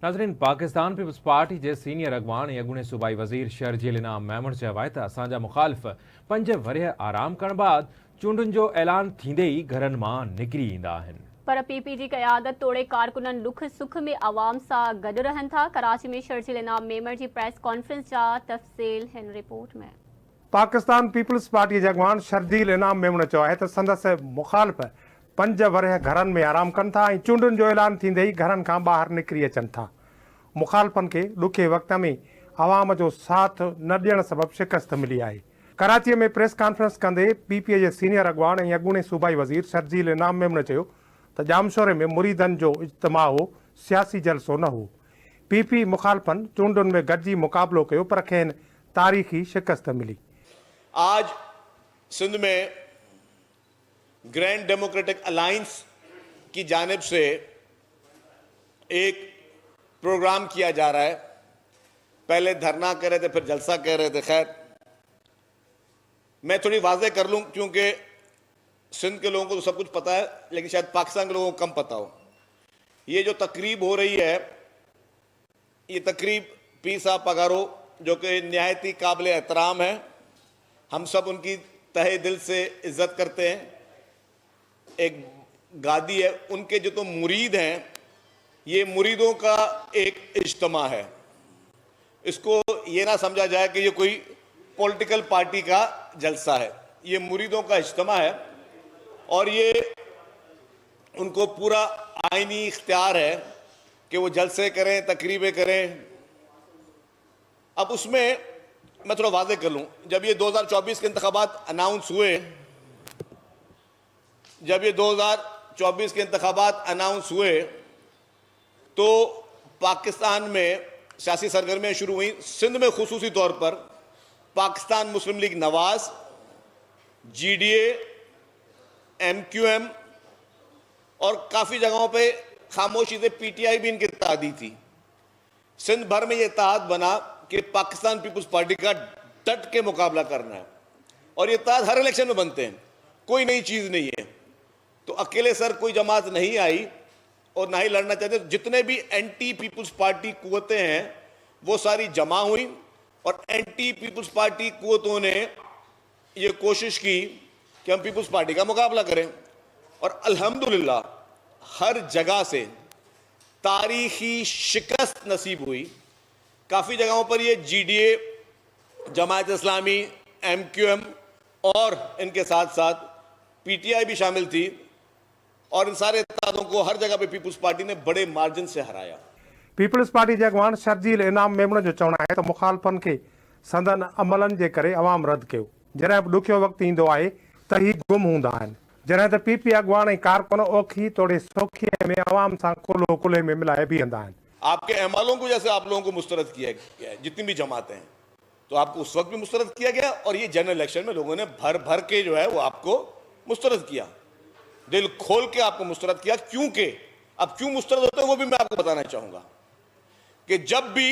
नाज़रीन, Pakistan peoples party जे senior अगवान अॻूणे सूबाई वज़ीर शर्जील इनाम मेमण चयो आहे त असांजा मुख़ालिफ़ 5 वरिया आराम करण बाद चूंडुनि जो ऐलान थींदे ई घरनि मां निकिरी ईंदा आहिनि। पर पीपी जी क़यादत तोड़े कारकुननि दुख सुख में आवाम सां गॾु रहनि था। कराची में शर्जील इनाम मेमण जी प्रेस कॉन्फ्रेंस जा तफ़सील हिन रिपोर्ट में। पाकिस्तान पीपल्स पार्टी जे अगवान शर्जील इनाम मेमण चयो आहे त संदसि मुख़ालिफ़ 5 वरिया घरनि में आराम कनि था ऐं चूंडुनि जो ऐलान थींदे ई घरनि खां ॿाहिरि निकिरी अचनि था। मुख़ालिफ़नि खे ॾुखे वक़्त में आवाम जो साथ न ॾियण सबबि शिकस्त मिली आहे। कराचीअ में प्रेस कॉन्फ्रेंस कंदे पीपीए जे सीनियर अगवान ऐं अॻूणे सूबाई वज़ीर शर्जील इनाम मेमण चयो त जामशोरे में मुरीदनि जो इज्तिमा हो, सियासी जलसो न हो। पीपी मुख़ालिफ़नि चूंडुनि में गॾिजी मुक़ाबलो कयो पर खेनि तारीख़ी शिकस्त मिली। आज सिंध में ग्रैंड डेमोक्रेटिक अलायंस की जानिब से एक प्रोग्राम किया जा रहा है। पहले धरना कह रहे थे, फिर जलसा कह रहे थे। खैर, मैं थोड़ी वाज़ेह कर लूं क्योंकि सिंध के लोगों को तो सब कुछ पता है, लेकिन शायद पाकिस्तान के लोगों को कम पता हो। ये जो तकरीब हो रही है, ये तकरीब पीर साहब पगारो जो कि निहायत ही काबिल एहतराम है, हम सब उनकी तहे दिल से इज्जत करते हैं। एक गादी है, उनके जो तो मुरीद हैं, ये मुरीदों का एक इज्तिमा है। इसको ये ना समझा जाए कि ये कोई पॉलिटिकल पार्टी का जलसा है, ये मुरीदों का इज्तिमा है और ये उनको पूरा आईनी इख्तियार है कि वो जलसे करें, तकरीबें करें। अब उसमें मैं थोड़ा वाज़ेह कर लूँ, जब ये 2024 के इंतखाबात अनाउंस हुए, तो पाकिस्तान में सियासी सरगर्मियाँ शुरू हुई। सिंध में खुसूसी तौर पर पाकिस्तान मुस्लिम लीग नवाज, GDA, MQM और काफ़ी जगहों पे खामोशी से PTI भी इनकी इत्तेहादी थी। सिंध भर में ये इत्तेहाद बना कि पाकिस्तान पीपल्स पार्टी का डट के मुकाबला करना है और ये इत्तेहाद हर इलेक्शन में बनते हैं, कोई नई चीज़ नहीं है। तो अकेले सर कोई जमात नहीं आई और ना ही लड़ना चाहते। जितने भी एंटी पीपल्स पार्टी कुव्वतें हैं वो सारी जमा हुई और एंटी पीपल्स पार्टी कुव्वतों ने ये कोशिश की कि हम पीपल्स पार्टी का मुकाबला करें और अल्हम्दुलिल्लाह हर जगह से तारीखी शिकस्त नसीब हुई। काफ़ी जगहों पर ये GDA, जमात इस्लामी, MQM और इनके साथ साथ PTI भी शामिल थी और इन सारे इत्तेहादों को हर जगह पे पीपल्स पार्टी ने बड़े मार्जिन से हराया। पीपल्स पार्टी जे अगवान शर्जील इनाम मेमण जो चवणु आहे त मुख़ालिफ़नि खे संदन अमलनि जे करे अवाम रद्द कयो। जॾहिं बि ॾुखियो वक़्तु ईंदो आहे त ही गुम हूंदा आहिनि। जॾहिं त पीपी अगवान ऐं कारकुन ओखी तोड़े सौखीअ में अवाम सां कुल्हो कुल्हे में मिलाए बीहंदा आहिनि। आपके अहमालों को जैसे आप लोगों को मुस्तरद किया गया है, जितनी भी जमातें हैं, तो आपको उस वक्त भी मुस्तरद किया गया और ये जनरल इलेक्शन में लोगों ने भर भर के जो है वो आपको मुस्तरद किया, दिल खोल के आपको मुस्तरद किया। क्योंकि अब क्यों मुस्तरद होते हैं वो भी मैं आपको बताना चाहूंगा कि जब भी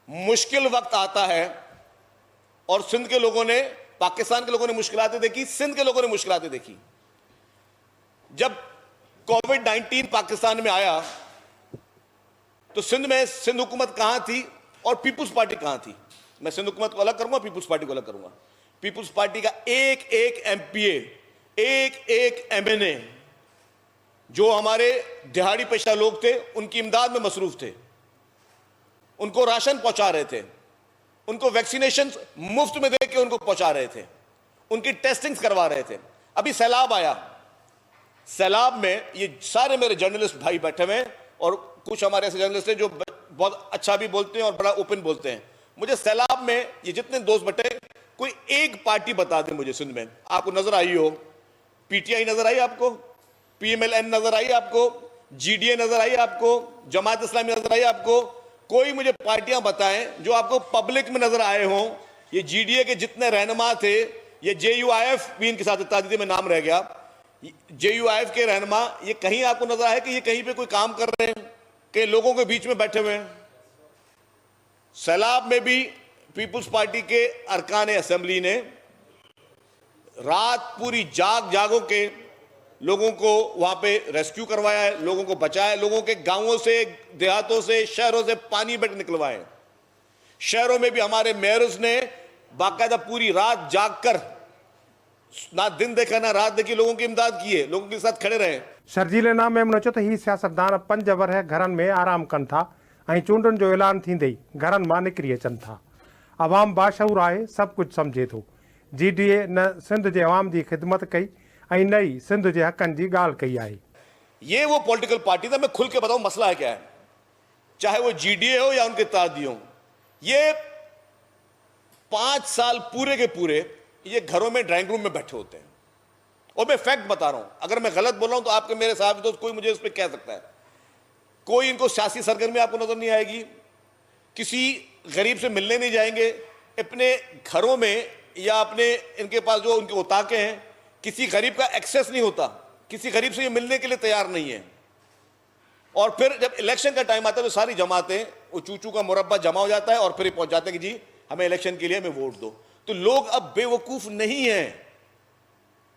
मुश्किल वक्त आता है और सिंध के लोगों ने, पाकिस्तान के लोगों ने मुश्किलातें देखी, सिंध के लोगों ने मुश्किलातें देखी। जब कोविड-19 पाकिस्तान में आया तो सिंध में सिंध हुकूमत कहां थी और पीपल्स पार्टी कहां थी। मैं सिंध हुकूमत को अलग करूंगा, पीपल्स पार्टी को अलग करूंगा। पीपल्स पार्टी का एक एक MPA, एक एक MNA जो हमारे दिहाड़ी पेशा लोग थे, उनकी इमदाद में मसरूफ थे, उनको राशन पहुंचा रहे थे, उनको वैक्सीनेशन मुफ्त में दे के उनको पहुंचा रहे थे, उनकी टेस्टिंग्स करवा रहे थे। अभी सैलाब आया, सैलाब में ये सारे मेरे जर्नलिस्ट भाई बैठे हुए हैं और कुछ हमारे ऐसे जर्नलिस्ट हैं जो बहुत अच्छा भी बोलते हैं और बड़ा ओपन बोलते हैं। मुझे सैलाब में ये जितने दोस्त बैठे, कोई एक पार्टी बता दें मुझे सिंध में आपको नजर आई हो। PTI नजर आई आपको, PMLN नजर आई आपको, GDA नजर आई आपको, जमात इस्लामी नजर आई आपको? कोई मुझे पार्टियां बताएं जो आपको पब्लिक में नजर आए हों। ये GDA के जितने रहनुमा थे, ये JUIF भी इनके साथ इत्तेहादी थे, में नाम रह गया, JUIF के रहनुमा, ये कहीं आपको नजर आए कि ये कहीं पे कोई काम कर रहे हैं, कि लोगों के बीच में बैठे हुए हैं? सैलाब में भी पीपल्स पार्टी के अरकान असेंबली ने रात पूरी जागो के लोगों को वहां पे रेस्क्यू करवाया है, लोगों को बचाया है, लोगों के गांवों से, देहातों से, शहरों से पानी बेट निकलवाए हैं। शहरों में भी हमारे मेयर्स ने बाकायदा पूरी रात जागकर, ना दिन देखा ना रात देखी, लोगों की इमदाद की है, लोगों के साथ खड़े रहे। शर्जील इनाम मेमण चयो त ही सियासतदान 5 वरह घरनि में आराम कनि था ऐं चूंडुनि जो ऐलान थींदे ई घरनि मां निकिरी अचनि था। अवाम बाशऊर आहे, सभु कुझु सम्झे थो। GDA न सिंध जे अवाम जी ख़िदमत कई ऐं न ई सिंध जे हक़नि जी ॻाल्हि कई आहे। ये वो पॉलिटिकल पार्टी था, मैं खुल के बताऊं मसला है क्या है, चाहे वो GDA हो या उनके इत्तेहादी हो। ये 5 साल पूरे के पूरे ये घरों में, ड्राइंग रूम में बैठे होते हैं। और मैं फैक्ट बता रहा हूं, अगर मैं गलत बोल रहा हूं तो आपके मेरे साहब दोस्त कोई मुझे उस पर कह सकता है। कोई इनको सियासी सरगर्मी आपको नजर नहीं आएगी, किसी गरीब से मिलने नहीं जाएंगे, अपने घरों में या अपने इनके पास जो उनके उताके हैं, किसी गरीब का एक्सेस नहीं होता, किसी गरीब से ये मिलने के लिए तैयार नहीं है। और फिर जब इलेक्शन का टाइम आता है तो सारी जमातें, वो चूचू का मुरब्बा जमा हो जाता है और फिर ये पहुंच जाते हैं कि जी हमें इलेक्शन के लिए हमें वोट दो। तो लोग अब बेवकूफ नहीं हैं,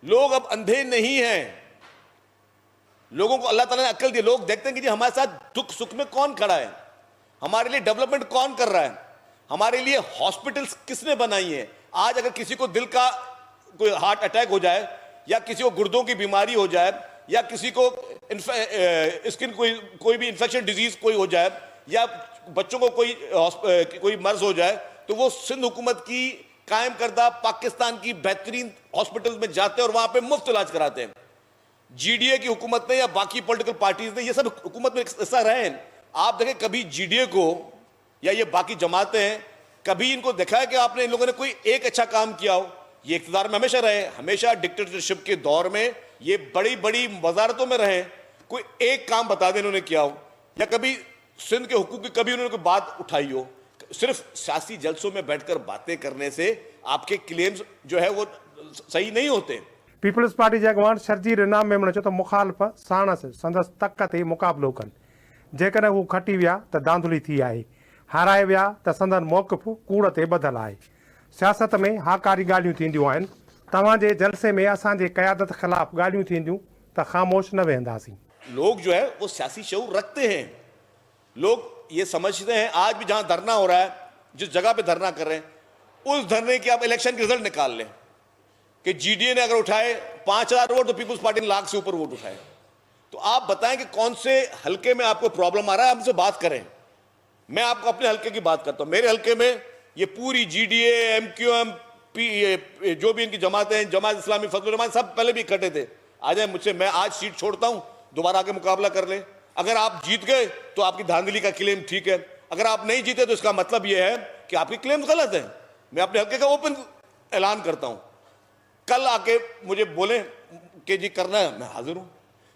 लोग अब अंधे नहीं हैं, लोगों को अल्लाह ताला ने अक्ल दी। लोग देखते हैं कि जी हमारे साथ दुख सुख में कौन खड़ा है, हमारे लिए डेवलपमेंट कौन कर रहा है, हमारे लिए हॉस्पिटल्स किसने बनाई है। आज अगर किसी को दिल का कोई हार्ट अटैक हो जाए, या किसी को गुर्दों की बीमारी हो जाए, या किसी को स्किन कोई भी इंफेक्शन डिजीज कोई हो जाए, या बच्चों को कोई मर्ज हो जाए, तो वो सिंध हुकूमत की कायम करदा पाकिस्तान की बेहतरीन हॉस्पिटल में जाते हैं और वहां पे मुफ्त इलाज कराते हैं। GDA की हुकूमत ने या बाकी पॉलिटिकल पार्टीज ने, ये सब हुकूमत में हिस्सा रहे हैं। आप देखें कभी GDA को या ये बाकी जमातें हैं, कभी इनको देखा है कि आपने इन लोगों ने कोई एक अच्छा काम किया हो। ये इख्तियार में हमेशा रहे, हमेशा डिक्टेटरशिप के दौर में ये बड़ी बड़ी वजारतों में रहे, कोई एक काम बता दें इन्होंने किया हो, या कभी सिंध के हुकूक की कभी उन्होंने कोई बात उठाई हो। सिर्फ सियासी जलसों में बैठकर बातें करने से आपके क्लेम्स जो है वो सही नहीं होते। पीपल्स पार्टी जे अॻवान शर्जील इनाम मेमण चयो त मुखालिफ़ साणस संदसि तक ते मुक़ाबिलो कनि, जेकॾहिं हू खटी विया त धांधली थी आहे, हाराए विया त संदन मौक़िफ़ कूड़ ते ॿधल आहे। सियासत में हाकारी ॻाल्हियूं थींदियूं आहिनि, तव्हांजे जलसे में असांजे क़यादत ख़िलाफ़ ॻाल्हियूं थींदियूं त ख़ामोश न वेहंदासीं। लोग जो है वो सियासी शऊर रखते हैं, लोग ये समझते हैं। आज भी जहां धरना हो रहा है, जिस जगह पे धरना कर रहे हैं, उस धरने के आप इलेक्शन के रिजल्ट निकाल लें कि GDA ने अगर उठाए 5000 वोट तो पीपल्स पार्टी ने लाख से ऊपर वोट उठाए। तो आप बताएं कि कौन से हल्के में आपको प्रॉब्लम आ रहा है, हमसे बात करें। मैं आपको अपने हल्के की बात करता हूं। मेरे हल्के में ये पूरी GDA, MQM, जो भी इनकी जमातें हैं, जमात इस्लामी, फजलुर रहमान, सब पहले भी इकट्ठे थे। आ जाए मुझसे, मैं आज सीट छोड़ता हूं, दोबारा आके मुकाबला कर लें। अगर आप जीत गए तो आपकी धांधली का क्लेम ठीक है, अगर आप नहीं जीते तो इसका मतलब यह है कि आपके क्लेम गलत है। मैं अपने हल्के का ओपन ऐलान करता हूं, कल आके मुझे बोले कि जी करना है, मैं हाजिर हूं।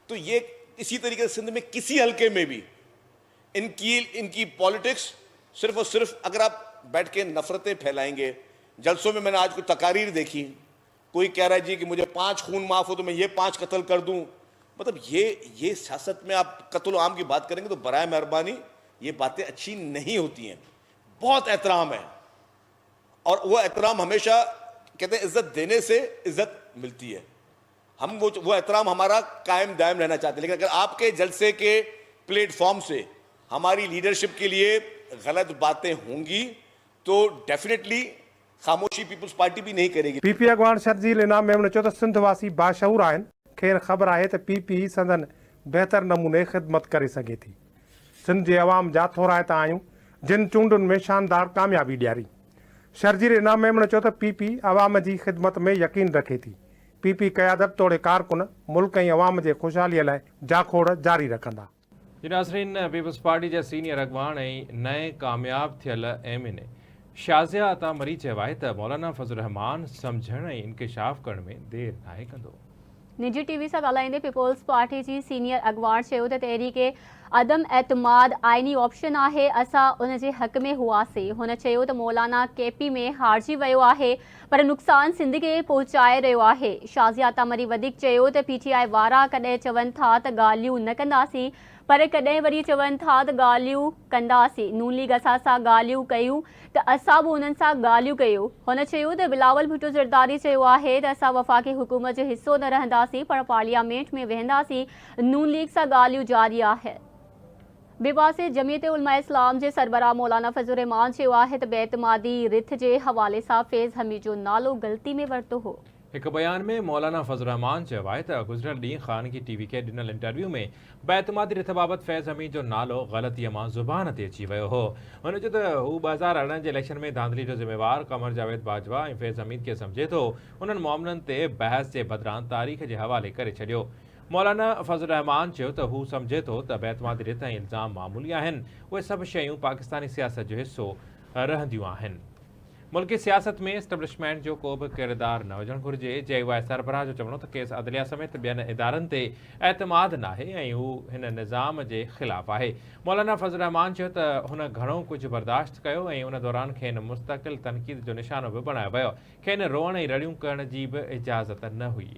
तो ये इसी तरीके से सिंध में किसी हल्के में भी इनकी पॉलिटिक्स सिर्फ और सिर्फ, अगर आप बैठ के नफरतें फैलाएंगे। जलसों में मैंने आज कुछ तकारीर देखी, कोई कह रहा है जी कि मुझे 5 खून माफ हो तो मैं ये 5 कत्ल कर दूं। मतलब ये सियासत में आप कत्ल आम की बात करेंगे तो बराए मेहरबानी ये बातें अच्छी नहीं होती हैं। बहुत एहतराम है, और वो एहतराम हमेशा कहते हैं इज्जत देने से इज्जत मिलती है। हम वो एहतराम हमारा कायम दायम रहना चाहते हैं। लेकिन अगर आपके जलसे के प्लेटफॉर्म से हमारी लीडरशिप के लिए गलत बातें होंगी तो डेफिनेटली खामोशी पीपल्स पार्टी भी नहीं करेगी। PP अॻवान शर्जील इनाम मेमण चयो त सिंध वासी बाशऊर आहिनि, खेर ख़बर आहे त PP संदन बहितर नमूने ख़िदमत करे सघे थी। सिंध जे अवाम जा थोराइता आहियूं जिन चूंडुनि में शानदार कामयाबी ॾियारी। शर्जील इनाम मेमण चयो त PP अवाम जी ख़िदमत में यकीन रखे थी। PP क़यादत तोड़े कारकुन मुल्क ऐं अवाम जे ख़ुशहालीअ लाइ जाखोड़ जारी रखंदा। जी नाज़रीन, पीपल्स पार्टी जे सीनियर अॻवान ऐं नए कामयाब थियल MNA शाज़िया अता मरी चयो आहे त मौलाना फज़लुर रहमान सम्झण ऐं इंकिशाफ़ करण में देरि नाहे कंदो। निजी TV सां ॻाल्हाईंदे पीपल्स पार्टी जी सीनियर अॻवान चयो त तहरीक अदम एतमाद आइनी ऑप्शन आहे, असां उन जे हक़ में हुआसीं। हुन चयो त मौलाना केपी में हारजी वियो आहे पर नुक़सान सिंध खे पहुचाए रहियो आहे। शाज़िया तामरी वधीक चयो त पीटीआई वारा कॾहिं चवनि था त ॻाल्हियूं न कंदासीं पर कॾहिं वरी चवनि था त ॻाल्हियूं कंदासीं। नून लीग असां सां ॻाल्हियूं कयूं त असां बि उन्हनि सां ॻाल्हियूं कयूं। हुन चयो त बिलावल भुट्टो ज़रदारी चयो आहे त असां वफ़ाक़ी हुकूमत जो हिसो न रहंदासीं पर पार्लियामेंट में वेहंदासीं। नून लीग सां ॻाल्हियूं जारी आहे। ॿिए पासे जमीयत उलमा इस्लाम जे सरबराह मौलाना फज़लुर रहमान चयो आहे त बेतमादी रिथ जे हवाले सां फैज़ हमीद जो नालो ग़लती में वरितो हो। हिकु बयान में मौलाना फज़लुर रहमान चयो आहे त गुज़िरियल ॾींहुं ख़ानगी टीवी खे ॾिनल इंटरव्यू में बेतमादी रिथ बाबति फैज़ हमीद जो नालो ग़लतीअ मां ज़ुबान ते अची वियो हो। हुन चयो त हू 2018 जे इलेक्शन में धांधली जो ज़िम्मेवार कमर जावेद बाजवा ऐं फैज़ हमीद खे सम्झे थो। उन्हनि मामलनि ते बहस जे बदिरां तारीख़ जे हवाले करे छॾियो। मौलाना फज़लुर रहमान चयो त हू सम्झे थो त बेतमादी रिथ ऐं इल्ज़ाम मामूली आहिनि। उहे सभु शयूं पाकिस्तानी सियासत जो हिसो रहंदियूं आहिनि। मुल्की सियासत में एस्टेब्लिशमेंट जो को बि किरदारु न हुजणु घुरिजे। JY सरबराह जो चवणो त केस अदलिया समेत ॿियनि इदारनि ते एतमाद नाहे ऐं हू हिन निज़ाम जे ख़िलाफ़ आहे। मौलाना फज़लुर रहमान चयो त हुन घणो कुझु बर्दाश्त कयो ऐं उन दौरान खेनि मुस्तक़िल तनक़ीद जो निशानो बि बणायो वियो। खेनि रोअण ऐं रड़ियूं करण जी बि इजाज़त न हुई।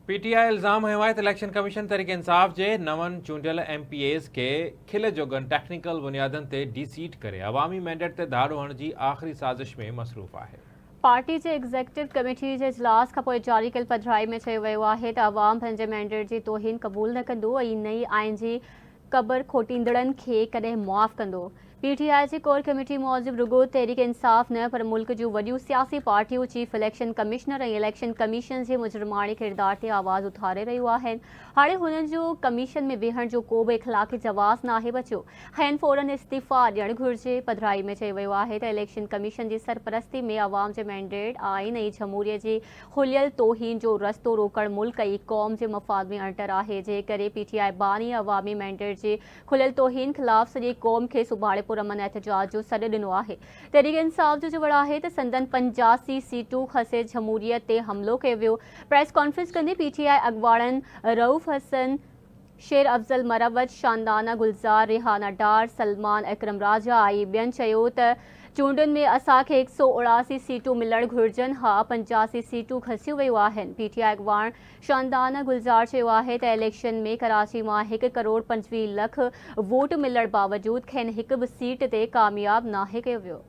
PTI इल्ज़ाम हयो आहे त इलेक्शन कमीशन तहरीक इंसाफ़ जे नवनि चूंडियल MPAs खे खिल जोगन टेक्निकल बुनियादनि ते डीसीट करे अवामी मैंडेट ते धाड़ो हणण जी आख़िरी साज़िश में मसरूफ़ आहे। पार्टी जे एग्ज़ीक्यूटिव कमेटी जे इजलास खां पोइ जारी कयल पधिराई में चयो वियो आहे त अवाम पंहिंजे मैंडेट जी तौहीन क़बूल न कंदो ऐं नई आइन जी क़बर खोटींदड़नि खे कॾहिं मुआफ़ कंदो। PTI जी कोर कमेटी मूजिबि रुगो तहरीक इंसाफ़ न पर मुल्क जूं वॾियूं सियासी पार्टियूं चीफ इलेक्शन कमिश्नर ऐं इलेक्शन कमीशन जे मुजरिमाणे किरदार ते आवाज़ उथारे रहियूं आहिनि। हाणे हुननि जो कमीशन में वेहण जो को बि इख़लाक़ी जवाज़ नाहे बचियो। खेनि फ़ौरन इस्तीफ़ा ॾियणु घुरिजे। पधिराई में चयो वियो आहे त इलेक्शन कमीशन जी सरपरस्ती में अवाम जे मैंडेट आइन ऐं जमहूरियत जी खुलियल तौहीन जो रस्तो रोकणु मुल्क ऐं क़ौम जे मफ़ाद में अंटर आहे। जंहिं करे PTI बानी अवामी मैंडेट जे खुलियल तौहीन ख़िलाफ़ सॼी क़ौम खे सुभाणे पुरअमन एहतजाज जो सॾु ॾिनो आहे। तहरीक इंसाफ़ जो चवणु आहे त संदन 85 सीटूं खसे जमहूरियत ते हमिलो कयो वियो। प्रेस कॉन्फ्रेंस कंदे PTI अॻुवाणनि रऊफ़ हसन, शेर अफ़ज़ल मरवत, शानदाना गुलज़ार, रिहाना डार, सलमान अकरम राजा ऐं ॿियनि चयो त चूंडुनि में असांखे 179 सीटूं मिलणु घुरिजनि। हा 85 सीटूं खसियूं वियूं आहिनि। PTI अॻुवाण शानदाना गुलज़ार चयो आहे त इलेक्शन में कराची मां 1 करोड़ 25 लख वोट मिलण बावजूदि खेनि हिकु बि सीट ते कामयाबु नाहे कयो वियो।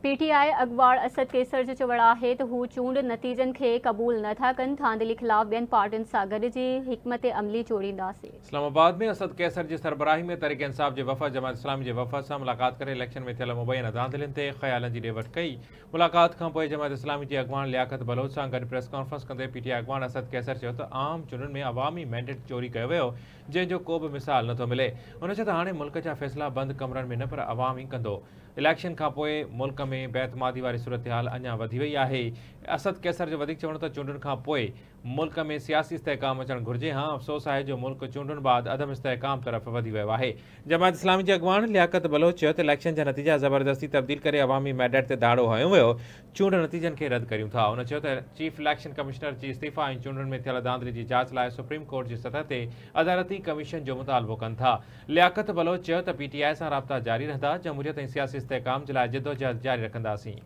PTI अॻुवाण असद कैसर जो चवणु आहे त हू चूंड नतीजनि खे क़बूल नथा कनि। धांधली ख़िलाफ़ ॿियनि पार्टियुनि सां गॾिजी हिकमत अमली जोड़ींदासीं। इस्लामाबाद में असद कैसर जी सरबराही में तहरीक इंसाफ़ जे वफ़द जमात इस्लामी जे वफ़द सां मुलाक़ात करे इलेक्शन में थियल मुबैना धांधलियुनि ते ख़्यालनि जी ॾे वठि कई। मुलाक़ात खां पोइ जमात इस्लामी जी अॻुवाण लियाकत बलोच सां गॾु प्रेस कॉन्फ्रेंस कंदे PTI अॻुवाण असद कैसर चयो त आम चूंडुनि में अवामी मैंडेट चोरी कयो वियो जंहिंजो को बि मिसाल नथो मिले। हुन चयो त हाणे मुल्क जा फ़ैसिला बंदि कमरनि में न पर अवाम ई कंदो। इलेक्शन खां पोइ मुल्क में बेतमादी वारी सूरत-हाल अञा वधी वई आहे। असद कैसर जो वधीक चवणो त चूंडुनि खां पोइ मुल्क में सियासी इस्तेहकाम अचणु घुरिजे। हाँ अफ़सोस आहे जो मुल्क चूंडुनि बाद अदम इस्तेहकाम तरफ़ वधी वियो आहे। जमात इस्लामी जे अॻुवाण लियाकत बलोच चयो त इलेक्शन जा नतीजा ज़बरदस्ती तब्दील करे अवामी मैंडेट ते दाड़ो हयो वियो। चूंड नतीजनि खे रद्द करियूं था। हुन चयो त चीफ इलेक्शन कमिश्नर जी इस्तीफ़ा ऐं चूंडुनि में थियल धांधली जी जांच लाइ सुप्रीम कोर्ट जी सतह ते अदालती कमीशन जो मुतालबो कनि था। लियाकत बलोच चयो त PTI सां राब्ता जारी रहंदा। जमहूरियत ऐं सियासी इस्तेहकाम जे लाइ जिदोजहद जारी रखंदासीं।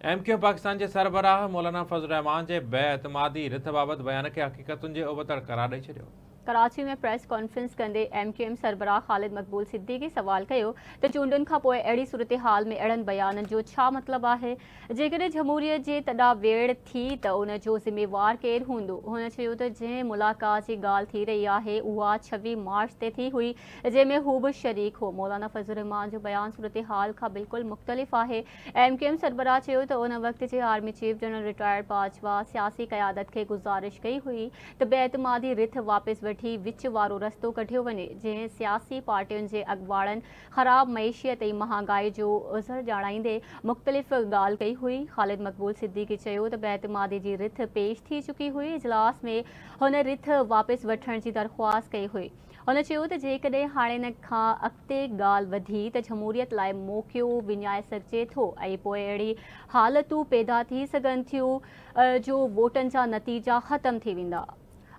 MQ पाकिस्तान जे सरबराह मौलाना फज़लुर रहमान जे बेएतमादी रिथ बाबति बयान खे हक़ीक़तुनि जे उबतड़ करार ॾेई छॾियो। कराची में प्रेस कॉन्फ्रेंस कंदे MQM सरबराह ख़ालिद मक़बूल सिद्दीकी सवाल कयो त चूंडुनि खां पोइ अहिड़ी सूरत हाल में अहिड़नि बयाननि जो छा मतिलबु आहे। जेकॾहिं जमहूरियत जे तॾां वेड़ थी त उन जो ज़िम्मेवार केरु हूंदो। हुन चयो त जंहिं मुलाक़ात जी ॻाल्हि थी रही आहे उहा 26 मार्च ते थी हुई जंहिंमें हू बि शरीक हो। मौलाना फज़लुर रहमान जो बयान सूरत हाल खां बिल्कुलु मुख़्तलिफ़ आहे। MQM सरबराह चयो त उन वक़्त जे army chief general retired Bajwa सियासी क़यादत खे गुज़ारिश कई हुई त बेएतमादी रिथ वापसि विच वारो रस्तो कढियो वञे। जंहिं सियासी पार्टियुनि जे अॻुवाणनि ख़राब मईशियत ऐं महांगाई जो उज़र ॼाणाईंदे मुख़्तलिफ़ ॻाल्हि कई हुई। ख़ालिद मक़बूल सिद्दीकी चयो त बेएतमादी जी रिथ पेश थी चुकी हुई। इजलास में हुन रिथ वापसि वठण जी दरख़्वास्त कई हुई। हुन चयो त जेकॾहिं हाणे इन खां अॻिते ॻाल्हि वधी त जमहूरियत लाइ मौक़ियो विञाए सघिजे थो ऐं पोइ अहिड़ी हालतूं पैदा थी सघनि थियूं जो वोटनि जा नतीजा ख़तमु थी वेंदा।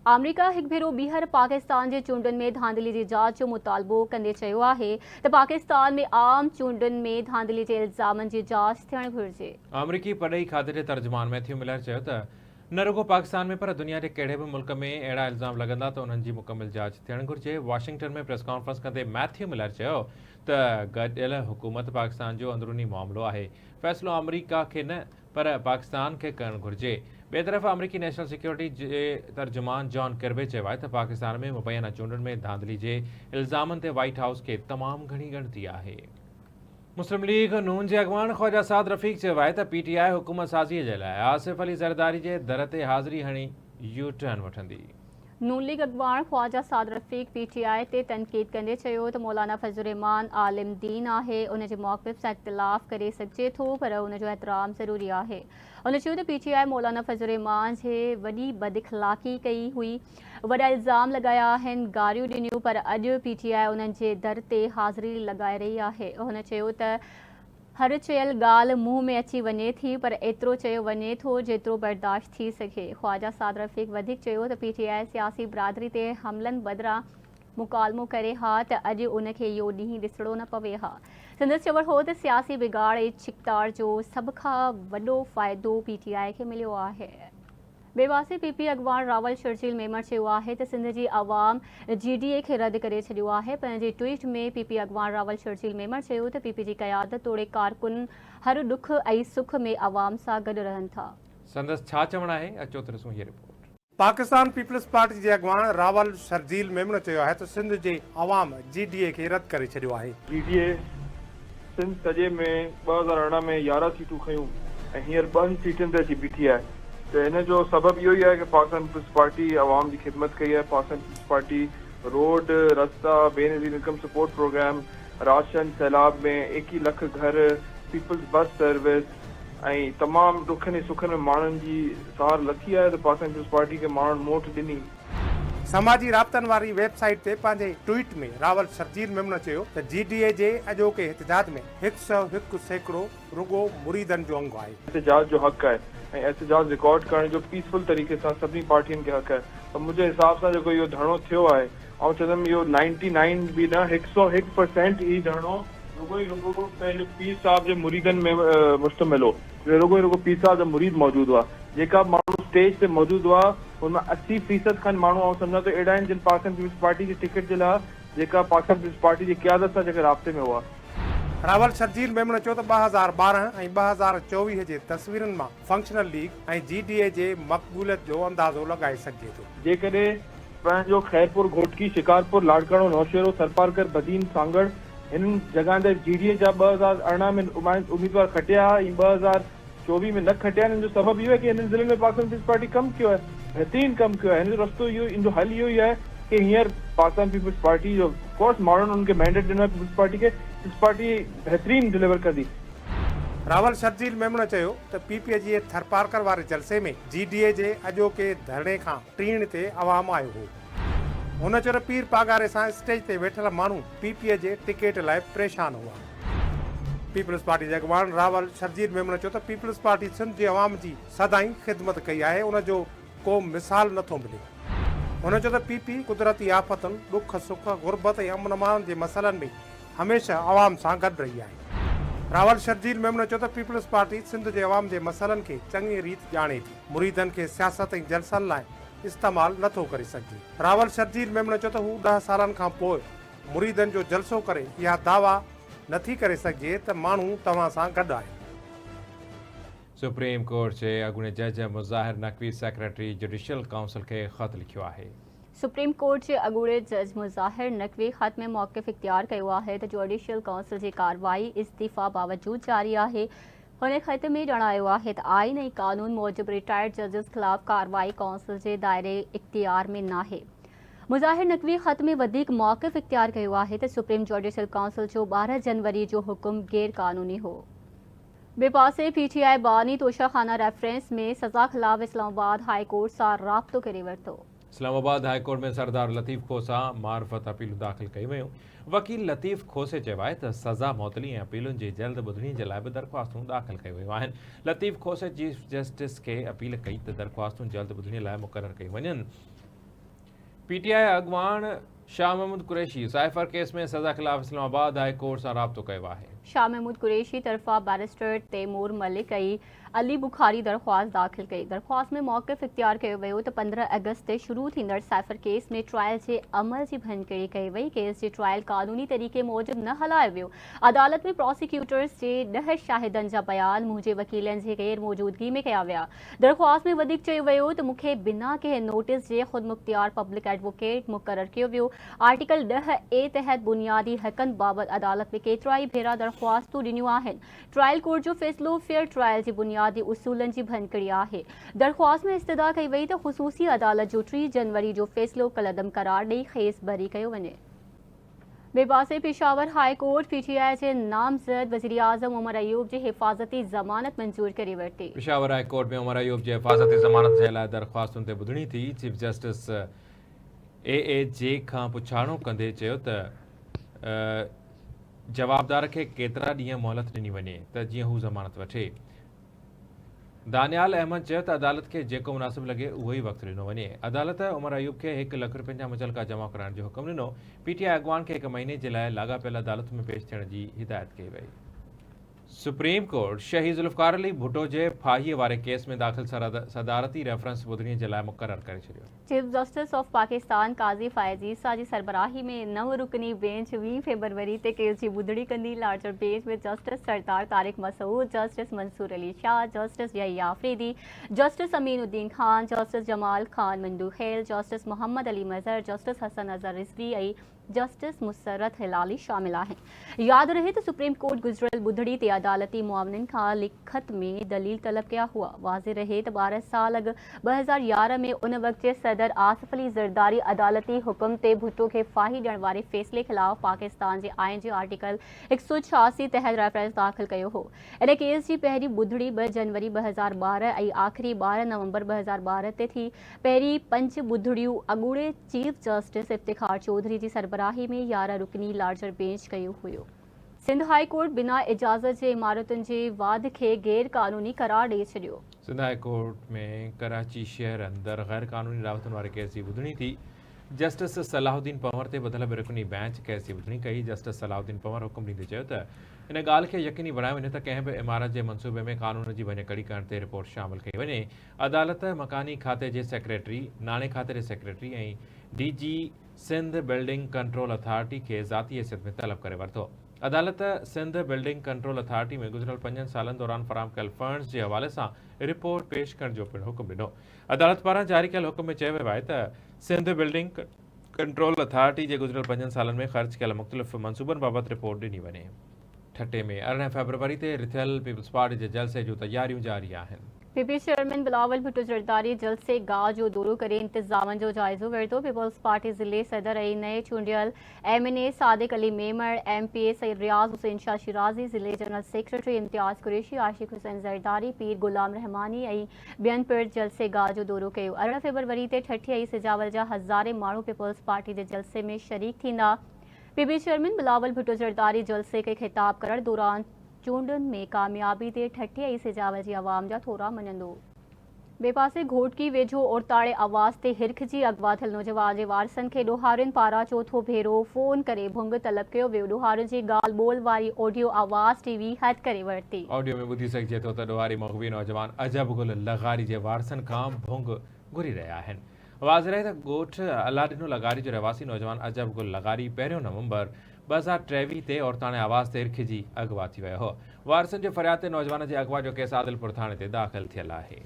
अमरीका हिकु भेरो ॿीहर पाकिस्तान जे चूंडुनि में धांधली जी जांच जो मुतालबो कंदे चयो आहे त पाकिस्तान में आम चूंडुनि में धांधली जे इल्ज़ामनि जी जांच थियणु घुरिजे। अमरीकी पढ़ई खाते जे तर्जुमान मैथ्यू मिलर चयो त न रुगो पाकिस्तान में पर दुनिया जे कहिड़े बि मुल्क में अहिड़ा इल्ज़ाम लॻंदा त उन्हनि जी मुकमिल जांच थियणु घुरिजे। वाशिंगटन में प्रेस कॉन्फ्रेंस कंदे मैथ्यू मिलर चयो त गॾियल हुकूमत पाकिस्तान जो अंदरूनी मामिलो आहे, फ़ैसिलो अमरीका खे न पर पाकिस्तान खे करणु घुरिजे। ॿिए तरफ़ अमरीकी नेशनल सिक्योरिटी जे तर्जुमान जॉन किर्बी चयो आहे त पाकिस्तान में मुबैना चूंडुनि में धांधली जे इल्ज़ामनि ते व्हाइट हाउस खे तमामु घणी ॻणती आहे। मुस्लिम लीग नून जे अॻवान ख्वाजा साद रफ़ीक चयो आहे त PTI हुकूमत साज़ीअ जे लाइ आसिफ अली ज़रदारी जे दर ते हाज़िरी हणी यू टर्न वठंदी। नून लीग अॻवान ख्वाजा साद रफ़ीक PTI ते तनक़ीद कंदे चयो त मौलाना फज़लुर रहमान आलिम दीन आहे, उन जे मौक़िफ़ सां इख़्तिलाफ़ करे सघिजे थो पर उन जो एतिराम ज़रूरी आहे। उन चयो त PTI मौलाना फज़लुर रहमान जे वॾी बदइख़लाक़ी कई हुई, वॾा इल्ज़ाम लॻाया आहिनि, गारियूं ॾिनियूं, पर अॼु PTI उन्हनि जे दर ते हाज़िरी लॻाए रही आहे। हुन चयो त हर चयल ॻाल्हि मुंहं में अची वञे थी पर एतिरो चयो वञे थो जेतिरो बर्दाश्त थी सघे। ख्वाजा साद रफ़ीक वधीक चयो त PTI सियासी बिरादरी ते हमलनि बदिरां मुकालमो करे हा त अॼु उनखे इहो ॾींहुं ॾिसणो न पवे हा। संदसि चवणु हो त सियासी बिगाड़ ऐं छिकताड़ जो सभ खां वॾो फ़ाइदो PTI खे मिलियो आहे। बेवासी PP अॻवान रावल शर्जील मेमण चयो आहे त सिंध जी आवाम GDA खे रद्द करे छॾियो आहे। पंहिंजे ट्वीट में PP अॻवान रावल शर्जील मेमण चयो त PP जी क़यादत तोड़े कारकुन हर ॾुख ऐं सुख में आवाम सां गॾु रहनि था। संदसि छा चवणु आहे अचो त ॾिसूं हीअ रिपोर्ट। पाकिस्तान पीपल्स पार्टी जे अॻवान रावल शर्जील मेमण चयो आहे त सिंध जे आवाम GDA खे रद्द करे छॾियो आहे। GDA सिंध सॼे में 2018 में 11 सीटूं खयूं ऐं हींअर 2 सीटुनि ते अची बीठी आहे। तो इन जो सबब इहो ई आहे कि पाकिस्तान पीपल्स पार्टी आवाम की खिदमत कई है। पाकिस्तान पीपल्स पार्टी रोड रास्ता Benazir income support programme ration सैलाब में 21 लाख घर पीपल्स बस सर्विस ऐं तमाम दुखनि सुखनि में माण्हुनि जी सहार लथी आहे। तो पाकिस्तान पीपल्स पार्टी के माण्हुनि मोट ॾिनी। समाजी राब्तनि वारी वेबसाइट ते पंहिंजे ट्वीट में रावल शर्जील मेमण चयो त GDA जे अॼोके एहतजाज में 101% रुगो मुरीदनि जो अंग आहे। एहतजाज जो हक़ है ऐं एहतजाज रिकॉर्ड करण जो पीसफुल तरीक़े सां सभिनी पार्टियुनि खे हक़ है। त मुंहिंजे हिसाब सां जेको इहो धरणो थियो आहे ऐं चवंदुमि इहो 99 बि न 101% ई धरणो रुगो ई रुगो पंहिंजे पीर साहिब जे मुरीदनि में मुश्तमिल हो। रुगो पीर साहिब जो मुरीद मौजूदु हुआ। जेका माण्हू स्टेज ते मौजूदु हुआ हुनमें 80% खनि माण्हू ऐं सम्झा थो अहिड़ा आहिनि जिन पाकिस्तान पीपल्स पार्टी जी टिकट जे लाइ जेका पाकिस्तान पीपल्स पार्टी जी क़यादत सां जेके राब्ते में हुआ। रावल शर्जील मेमण चयो त 2012 ऐं 2024 जे तस्वीरुनि मां फंक्शनल लीग ऐं GDA जे मक़बूलियत जो अंदाज़ो लॻाए सघिजे थो। जेकॾहिं पंहिंजो खैरपुर घोटकी शिकारपुर लाड़काणो नौशेरो सरपारकर बदीन सांगड़ हिननि जॻहियुनि ते GDA जा 2018 में उम्मीदवार खटिया ऐं 2024 में न खटिया। हिन जो सबब इहो आहे कि हिन ज़िले में पाकिस्तान पीपल्स पार्टी कमु कयो आहे, बहितरीन कमु कयो आहे। हिन जो रस्तो इहो इन जो हल इहो ई आहे कि हींअर पाकिस्तान पीपल्स पार्टी जो कोर्स माण्हुनि उनखे मैंडेट ॾिनो आहे पीपल्स पार्टी खे, पीपल्स पार्टी बहितरीन डिलीवर कंदी। रावल शर्जील मेमण चयो त PPA जे थरपारकर वारे जलसे में GDA जे अॼोके धरणे खां टीण ते आवाम आयो हो। हुन चयो त पीर पागारे सां स्टेज ते वेठल माण्हू PPA जे टिकट लाइ परेशान हुआ। पीपल्स पार्टी जे अॻवान रावल शर्जील मेमण चयो त पीपल्स पार्टी सिंध जे आवाम जी सदाईं ख़िदमत कई आहे, उन जो को मिसाल नथो मिले। हुन चयो त PP कुदरती आफ़तुनि ॾुख सुख गुरबत ऐं अमन अमान जे मसइलनि में हमेशह आवाम सां गॾु रही आहे। रावल शर्जील मेमण चयो त पीपल्स पार्टी सिंध जे आवाम जे मसइलनि खे चङी रीति ॼाणे थी, मुरीदनि खे सियासत ऐं जलसनि लाइ इस्तेमालु नथो करे सघिजे। रावल शर्जील मेमण चयो त हू 10 सालनि खां पोइ मुरीदनि जो जलसो करे इहा दावा नथी करे सघिजे त माण्हू तव्हां सां गॾु आहे। सुप्रीम कोर्ट जे अॻूणे जज Mazahar Naqvi secretary judicial council खे ख़त लिखियो आहे। सुप्रीम कोर्ट जे अॻूणे जज मुज़ाहिर नक़वी ख़त में मौक़िफ़ इख़्तियार कयो आहे त जुडिशियल काउंसिल जी कार्रवाई इस्तीफ़ा बावजूदि जारी आहे। हुन ख़त में ॼणायो आहे त आइन ऐं कानून मूजिबि रिटायर्ड जजिस ख़िलाफ़ कार्रवाई काउंसिल जे दायरे इख़्तियार में नाहे। मुज़ाहिर नक़वी ख़त में वधीक मौक़िफ़ इख़्तियार कयो आहे त सुप्रीम जुडिशियल काउंसिल जो 12 जनवरी जो हुकुम गैर क़ानूनी हो। ॿिए पासे PTI बानी तोशाखाना रेफरेंस में सज़ा ख़िलाफ़ इस्लामाबाद हाई कोर्ट सां राब्तो करे वरितो। इस्लामाबाद हाई कोर्ट में सरदार लतीफ़ खोसा मार्फत अपीलूं दाख़िल कयूं वयूं। वकील लतीफ़ खोसे चयो आहे त सज़ा मुअतली ऐं अपीलुनि जी जल्द ॿुधणी जे लाइ बि दरख़्वास्तूं दाख़िल कयूं वयूं आहिनि। लतीफ़ खोसे चीफ जस्टिस खे अपील कई त दरख़्वास्तूं जल्द ॿुधणी लाइ मुक़ररु कयूं वञनि। पीटीआई अॻवान शाह महमूद कुरैशी साइफर केस में सज़ा ख़िलाफ़ इस्लामाबाद हाई कोर्ट सां राब्तो कयो आहे। शाह महमूद कुरैशी तरफ़ा बैरिस्टर तैमूर मलिक ऐं अली बुखारी दरख़्वास्त दाख़िल कई। दरख़्वास्त में मौक़िफ़ इख्तियार कयो वियो त 15 अगस्त ते शुरू थींदड़ साइफर केस में ट्रायल जे अमल जी भञकिड़ी कई वई। केस जी ट्रायल क़ानूनी तरीक़े मूजिब न हलायो वियो। अदालत में प्रोसिक्यूटर्स जे 10 शाहिदनि जा बयान मुंहिंजे वकीलनि जे गैर मौजूदगी में कया विया। दरख़्वास्त में वधीक चयो वियो त मूंखे बिना कंहिं नोटिस जे ख़ुदमुख्तियार पब्लिक एडवोकेट मुक़ररु कयो वियो। आर्टिकल 10A तहत बुनियादी हक़नि बाबति अदालत में केतिरा ई भेरा दरख़्वास्तूं ॾिनियूं आहिनि। ट्रायल कोर्ट जो फ़ैसिलो फेयर ट्रायल जी बुनियादी उसूलनि जी भञकिड़ी आहे। दरख़्वास्त में इस्तदा कई वई त ख़ुसूसी अदालत जो 3 जनवरी जो फ़ैसिलो कलअदम करार ॾेई खेस बरी कयो वञे। ॿिए पासे पेशावर हाई कोर्ट पीटीआई जे नामज़द वज़ीर आज़म उमर अयूब जी हिफ़ाज़ती ज़मानत मंज़ूर करे वरिती। पेशावर हाई कोर्ट में उमर अयूब जी हिफ़ाज़ती ज़मानत जे लाइ दरख़्वास्तुनि ते ॿुधणी थी। चीफ जस्टिस AAJ खां पुछाणो कंदे चयो त जवाबदार खे केतिरा ॾींहं मोहलत ॾिनी वञे त जीअं हू ज़मानत वठे। दानियाल अहमद चयो त अदालत खे जेको मुनासिब लॻे उहो ई वक़्तु ॾिनो वञे। अदालत उमर अयूब खे 1 लख रुपयनि जा मुचलका जमा कराइण जो हुकुम ॾिनो। पीटीआई अॻवान खे 1 महीने जे लाइ लाॻापियल अदालत में पेश थियण जी हिदायत कई वई। सुप्रीम कोर्ट शहीद ज़ुल्फ़िकार अली भुट्टो जे फाहीअ वारे केस में दाख़िल सदारती रेफरेंस ॿुधणीअ जे लाइ मुक़ररु करे छॾियो। Chief justice of Pakistan Qazi Faez Isa जी सरबराही में 9 रुकनी बेंच 20 फरवरी ते केस जी ॿुधणी कंदी। लार्जर बेंच में justice Sardar Tariq Masood, justice Mansoor Ali Shah, justice Yahya Afridi, justice Aminuddin Khan, justice Jamal Khan Mandokhel, justice Mohammad Ali Mazhar, justice Hasan Azhar Rizvi ऐं जस्टिस मुसरत हिलाली शामिल आहिनि। यादि रहे त सुप्रीम कोर्ट गुज़िरियल ॿुधड़ी ते अदालती मुआवननि खां लिखत में दलील तलब कया हुआ। वाज़े रहे त 12 साल अॻु 2011 में उन वक़्त जे सदर आसिफ अली ज़रदारी अदालती हुकुम ते भुट्टो खे फाही ॾियण वारे फ़ैसिले ख़िलाफ़ पाकिस्तान जे आइन जे आर्टिकल 186 तहत रेफरेंस दाख़िल कयो हो। इन केस जी पहिरीं ॿुधड़ी 2 जनवरी 2012 ऐं आख़िरी 12 नवंबर 2012 ते थी। पहिरीं 5 ॿुधड़ियूं अॻूणे चीफ जस्टिस इफ्तिखार चौधरी जी सरबराही में 11 रुकनी लार्जर बेंच कयो हुयो। सिंध हाई कोर्ट बिना इजाज़त जे इमारतुनि जे वाध खे गैर क़ानूनी करार ॾेई छॾियो। सिंध हाई कोर्ट में कराची शहर अंदर गैर क़ानूनी रावतुनि वारे केस जी ॿुधणी थी। जस्टिस सलाहुद्दीन पंवर ते ॿुधल रुकनी बेंच केस जी ॿुधणी कई। जस्टिस सलाहुद्दीन पंवर हुकुम ॾींदे चयो त इन ॻाल्हि खे यकीनी बणायो वञे त कंहिं बि इमारत जे मंसूबे में क़ानून जी भञकिड़ी करण ते रिपोर्ट शामिल कई वञे। अदालत मकानी खाते जे सेक्रेटरी, नाणे खाते जे सेक्रेटरी ऐं DG Sindh building control authority खे ज़ाती हैसियत में तलब करे वरितो। अदालत सिंध बिल्डिंग कंट्रोल अथॉरिटी में गुज़िरियल 5 सालनि दौरान फराहम कयल फंड्स जे हवाले सां रिपोर्ट पेश करण जो पिणु हुकुम ॾिनो। अदालत पारां जारी कयल हुकुम में चयो वियो आहे त सिंध बिल्डिंग कंट्रोल अथॉरिटी जे गुज़िरियल 5 सालनि में ख़र्च कयल मुख़्तलिफ़ मंसूबनि बाबति रिपोर्ट ॾिनी वञे। ठटे में 18 फरवरी ते रिथियल पीपल्स पार्टी जे जलसे जूं तयारियूं जारी आहिनि। पीपी चेयरमैन बिलावल भुट्टो ज़रदारी जलसे गाह जो दौरो करे इंतज़ामनि जो जाइज़ो वरितो। पीपल्स पार्टी ज़िले सदर ऐं नए चूंडियल MNA सादिक अली मेमण, MPA सैयद रियाज़ हुसैन शाह शिराज़ी, ज़िले जनरल सेक्रेटरी इम्तियाज़ कुरैशी, आशिक़ हुसैन ज़रदारी, पीर गुलाम रहमानी ऐं ॿियनि पिणु जलसे गाह जो दौरो कयो। 18 फरवरी ते ठठी ऐं सिजावल जा हज़ारे माण्हू पीपल्स पार्टी जे जलसे में शरीक थींदा। पीपी चेयरमैन बिलावल भुट्टो ज़रदारी जलसे खे ख़िताब करण दौरान चूंडुनि में कामयाबी ते ठठी ऐं सिजावल जी आवाम जा थोरा मञंदो। ॿिए पासे घोटकी वेझो औरताड़े आवाज़ ते हिरखजी अगवा थियल नौजवान जे वारसनि खे ॾोहारियुनि पारां चौथो भेरो फ़ोन करे भुंग तलब कयो वियो। ॾोहारियुनि जी ॻाल्हि ॿोल वारी ऑडियो आवाज़ TV हद करे वरिती। ऑडियो में ॿुधी सघिजे थो त ॾोहारी मग़वी नौजवान अजब गुल लगारी जे वारसनि खां भुंग घुरी रहिया आहिनि। वाज़ रहे त ॻोठ अलाडिनो लगारी जो रहवासी नौजवान अजब गुल लगारी 1 नवंबर 2023 ते औरताणे आवाज़ ते हिरखजी अगवा थी वियो हो। वारसनि जे फरियाद ते नौजवान जे अगवा जो केस आदिलपुर थाणे ते दाख़िल थियल आहे।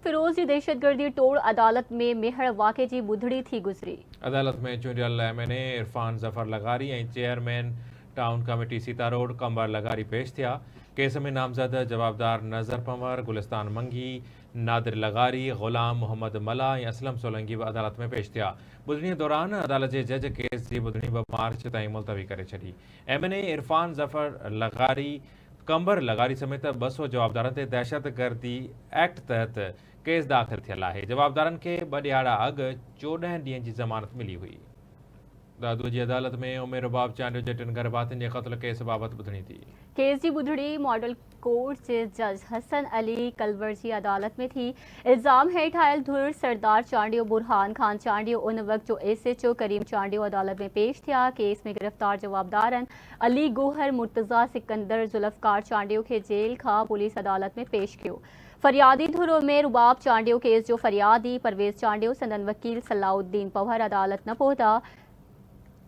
फिरोज़ जी दहशतगर्दी टोड़ अदालत में मेहर वाक़े जी ॿुधड़ी थी गुज़री। अदालत में चूंडियल MNA इरफान ज़फ़र लगारी ऐं chairman town committee Sita road कंबर लगारी पेश थिया। केस में नामज़द जवाबदार नज़र पंवर, गुलिस्तान मंगी, नादिर लगारी, ग़ुलाम मोहम्मद मला ऐं असलम सोलंगी भी अदालत में पेश थिया। ॿुधणीअ दौरान अदालत जे जज केस जी ॿुधणी 2 मार्च ताईं मुलतवी करे छॾी। MNA इरफान ज़फ़र लगारी, कंबर लगारी समेत 200 जवाबदारनि ते दहशतगर्दी एक्ट तहत केस दाख़िल थियल आहे। जवाबदारनि खे 2 ॾियारा अॻु 14 ॾींहनि जी ज़मानत मिली हुई। दादू जी अदालत में उमेर रुबाब चांडियो जे 3 गर्भातियुनि जे क़त्ल केस बाबति ॿुधणी थी। केस जी ॿुधणी मॉडल कोर्ट जे जज हसन अली कलवर जी अदालत में थी। इल्ज़ाम हेठि आयल धुर सरदार चांडियो बुरहान खान चांडियो उन वक़्त जो SHO करीम चांडियो अदालत में पेश थिया। केस में गिरफ़्तार जवाबदारनि अली गोहर मुर्तज़ा सिकंदर ज़ुल्फ़कार चांडियो खे जेल खां पुलिस अदालत में पेश कयो। फरियादी धुर उमेर रुबाब चांडियो केस जो फरियादी परवेज़ चांडियो संदन वकील सलाउद्दीन पवहर अदालत न पहुता।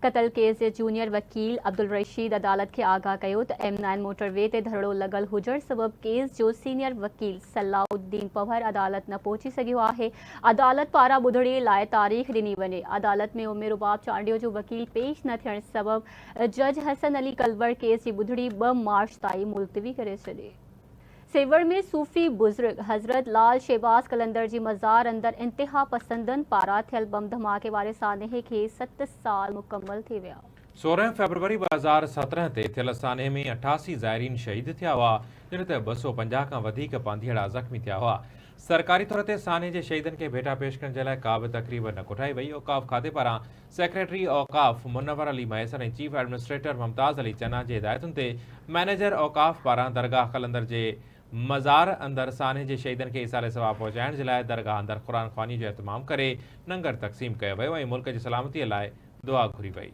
कतल केस जे जूनियर वकील अब्दुल रशीद अदालत के आगाह कयो त M9 मोटरवे ते धरड़ो लगल हुजण सबब केस जो सीनियर वकील सलाउद्दीन पवहर अदालत न पहुची सघियो आहे। अदालत पारां ॿुधणी लाइ तारीख़ ॾिनी वञे। अदालत में उमेर रुबाब चांडियो जो वकील पेश न थियण सबब जज हसन अली कलवर केस जी ॿुधणी 2 मार्च ताईं मुलतवी करे छॾी। सेवर में सूफ़ी बुज़ुर्ग हज़रत लाल शहबाज कलंदर जी मज़ार अंदर इंतिहा पसंदनि पारां थियल बम धमाके वारे सानहे खे 7 साल मुकम्मल थी विया। 16 फरवरी 2017 ते थियल सानहे में 88 ज़ाइरीन शहीद थिया हुआ, जिन ते 250 खां वधीक पांधीअड़ा ज़ख़्मी थिया हुआ। सरकारी तौर ते सानहे जे शहीदनि खे भेटा पेश करण जे लाइ का बि तक़रीब न कोठाई वई। औक़ाफ़ खाते पारां सेक्रेटरी औक़ाफ़ मुनव्वर अली मैसर ऐं चीफ एडमिनिस्ट्रेटर मुमताज़ अली चन्ना जे हिदायतुनि ते मैनेजर औक़ाफ़ पारां दरगाह कलंदर जे मज़ार अंदर सानहे जे शहीदनि खे ईसाले सवाब पहुचाइण जे लाइ दरगाह अंदर क़ुरान ख़्वानी जो एहतमाम करे लंगर तक़सीम कयो वियो ऐं मुल्क जी सलामतीअ लाइ दुआ घुरी वई।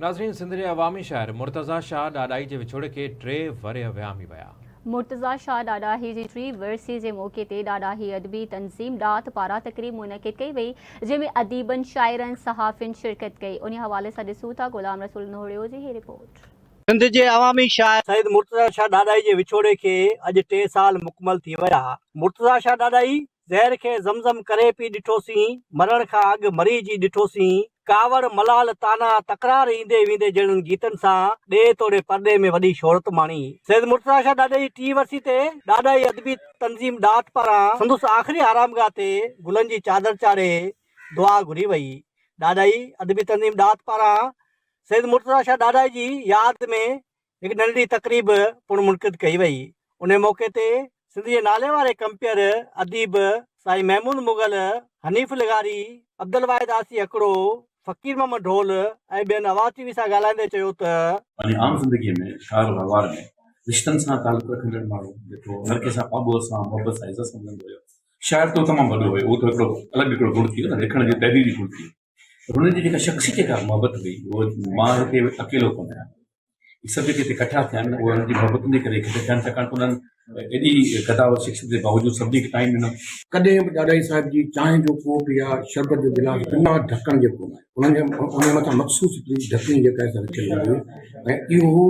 नाज़रीन, सिंध जे अवामी शाइर मुर्तज़ा शाह ॾाॾाई जे विछोड़े खे 3 वरह विहामी विया। मुर्तज़ा शाह ॾाॾाही जी 3 वरसी जे मौक़े ते ॾाॾाही अदबी तंज़ीम ॾात पारां तक़रीब मुनक़िद कई वई, जंहिंमें अदीबनि, शाइरनि, सहाफ़ियुनि शिरकत कई। उन हवाले सां ॾिसूं था गुलाम रसूल नोहड़ियो जी ही रिपोर्ट। सिंध जे अवामी शाइर सईद मुर्तज़ा शाह ॾाॾाई जे विछोड़े खे अॼु 3 साल मुकमल थी विया। मुर्तज़ा शाह ॾाॾाई ज़हर खे ज़मज़म करे पी ॾिठोसीं, मरण खां अॻु मरी जी ॾिठोसीं, कावड़ मलाल ताना तकरार ईंदे वेंदे जहिड़नि गीतनि सां ॾे तोड़े परदे में वॾी शोहरत माणी। सईद मुर्तज़ा शाह ॾाॾाई 30 वर्सी ते ॾाॾाई अदबी तंज़ीम ॾात पारां संदुसि आख़िरी आरामगाह ते गुलनि जी चादर चाढ़े दुआ घुरी वई। ॾाॾाई अदबी तंज़ीम ॾात पारां सईद मुर्तज़ा शाह ॾाॾाई जी यादि में हिकु नंढड़ी तक़रीब पुण मुनक़िद कई वई। उन मौक़े ते सिंध जे नाले वारे कंपियर अदीब साईं महमूद मुग़ल, हनीफ़ लगारी, अब्दुल वाहिद आसी अकड़ो, फ़कीर मोहम्मद ढोल ऐं ॿियनि आवाज़ टीवी सां ॻाल्हाईंदे चयो त आम ज़िंदगीअ में शार वहिंवार में रिश्तनि सां तालुक़ रखंदड़ माण्हू जेको हर कंहिं सां आबो सां मोहबत सां इज़त सम्झंदो हुयो, शाइर त तमामु वॾो हुयो। उहो त हिकिड़ो अलॻि हिकिड़ो गुण थी वियो न, लिखण जी तहरीरी गुण थी। हुननि जी जेका शख़्सी जेका मोहबत हुई, उहो मां हिते अकेलो कोन आहियां, सभु जेके हिते इकठा थिया आहिनि उहे हुननि जी मोहबतुनि जे करे इकठा थिया आहिनि। छाकाणि त उन्हनि एॾी कदावर शख़्सियत जे बावजूदि सभिनी खे टाइम ॾिनो। कॾहिं बि ॾाॾाई साहिब जी चांहि जो कोप या शरबत जो गिलास बिना ढकण जे कोन आहे। उन्हनि जे उन मथां मख़सूस हिकिड़ी ढकणी जेका आहे रखियल हुई ऐं इहो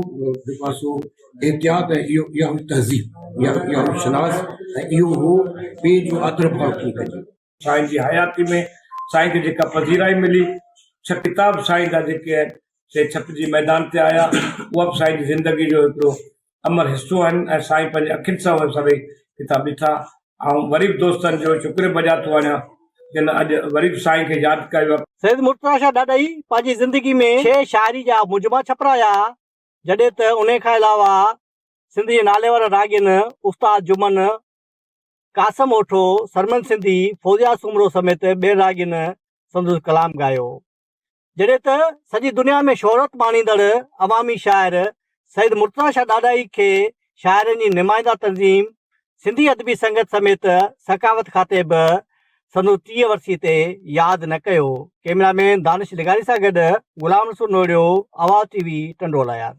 जेको सो एहतियात ऐं इहा हुई तहज़ीब, इहा हुई शनास ऐं इहो हो ॿिए जो आदर भाव कीअं कजे। साईं जी हयाती में साईं खे जेका पधीराई मिली, 6 किताब साईं जा जेके आहिनि से छपिजी मैदान ते आया, उहा बि साईं जी ज़िंदगी जो हिकिड़ो अमर हिसो आहिनि ऐं साईं पंहिंजे अखियुनि सां उहे सभई किताब ॾिठा। ऐं वरी बि दोस्तनि जो शुक्र बजा थो वञा जिन अॼु वरी बि साईं खे यादि कयो। सईद मुर्तज़ा शाह ॾाॾाई पंहिंजी ज़िंदगी में 6 शाइरी जा मुजमा छपराया, जॾहिं त उन खां अलावा सिंध जे नाले वारा रागिन उस्ताद जुमन, कासम ओठो, सरमन सिंधी, फौजिया सुमरो समेत ॿिए रागिन संदुसि कलाम ॻायो। जॾहिं त सॼी दुनिया में शोहरत माणींदड़ अवामी शाइर सईद मुर्तज़ा शाह ॾाॾाई खे शाइरनि जी नुमाइंदा तंज़ीम सिंधी अदबी संगत समेत सकावत खाते बि संदुसि 30 वर्सी ते यादि न कयो। कैमरामैन दानिश लिगारी सां गॾु गुलाम रसूल नोड़ियो, आवाज़ टीवी, टंडोला।